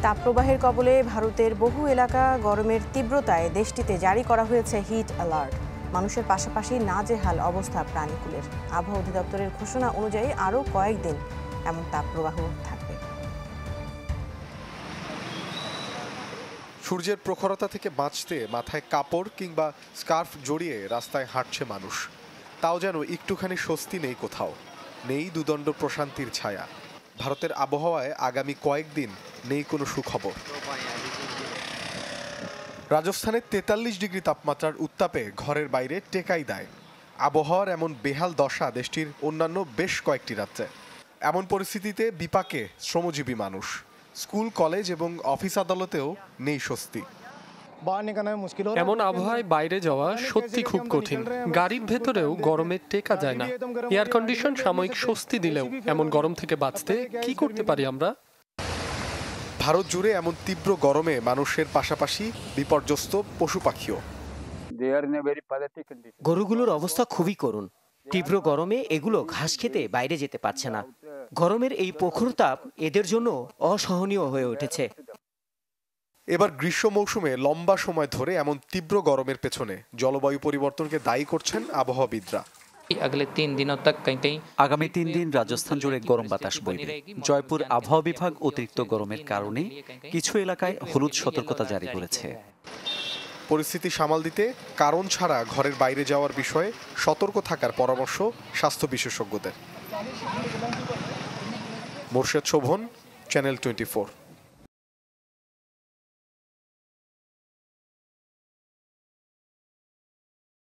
তাপপ্রবাহের কবলে ভারতের বহু এলাকা গরমের তীব্রতায় দেশটিতে জারি করা হয়েছে হিট অ্যালার্ট। মানুষের পাশাপাশি নাজেহাল অবস্থা প্রাণীকুলের। আবহাওয়া অধিদপ্তরের ঘোষণা অনুযায়ী আরও কয়েকদিন এমন তাপপ্রবাহ থাকবে। সূর্যের প্রখরতা থেকে বাঁচতে মাথায় কাপড় কিংবা স্কার্ফ জড়িয়ে রাস্তায় হাঁটছে মানুষ। তাও যেন একটুখানি স্বস্তি নেই কোথাও, নেই দুদণ্ড প্রশান্তির ছায়া। ভারতের আবহাওয়ায় আগামী কয়েকদিন নেই কোনো সুখবর। রাজস্থানে ৪৩ ডিগ্রি তাপমাত্রার উত্তাপে ঘরের বাইরে টেকাই দেয়। আবহাওয়ার এমন বেহাল দশা দেশটির অন্যান্য বেশ কয়েকটি রাজ্যে। এমন পরিস্থিতিতে বিপাকে শ্রমজীবী মানুষ। স্কুল, কলেজ এবং অফিস আদালতেও নেই স্বস্তি। এমন আবহাওয়ায় বাইরে যাওয়া সত্যি খুব কঠিন। গাড়ির ভেতরেও গরমে টেকা যায় না। এয়ার কন্ডিশন সাময়িক স্বস্তি দিলেও এমন গরম থেকে বাঁচতে কি করতে পারি আমরা? ভারত জুড়ে এমন তীব্র গরমে মানুষের পাশাপাশি বিপর্যস্ত পশু পাখিও। গরুগুলোর অবস্থা খুবই করুণ। তীব্র গরমে এগুলো ঘাস খেতে বাইরে যেতে পারছে না। গরমের এই প্রখর তাপ এদের জন্য অসহনীয় হয়ে উঠেছে। এবার গ্রীষ্ম মৌসুমে লম্বা সময় ধরে এমন তীব্র গরমের পেছনে জলবায়ু পরিবর্তনকে দায়ী করছেন আবহাওয়াবিদরা। আগামী ৩ দিন রাজস্থান জুড়ে গরম বাতাস বইবে। জয়পুর আবহাওয়া বিভাগ অতিরিক্ত গরমের কারণে কিছু এলাকায় হলুদ সতর্কতা জারি করেছে। পরিস্থিতি সামাল দিতে কারণ ছাড়া ঘরের বাইরে যাওয়ার বিষয়ে সতর্ক থাকার পরামর্শ স্বাস্থ্য বিশেষজ্ঞদের। মোর্শেদ শোভন, চ্যানেল 24।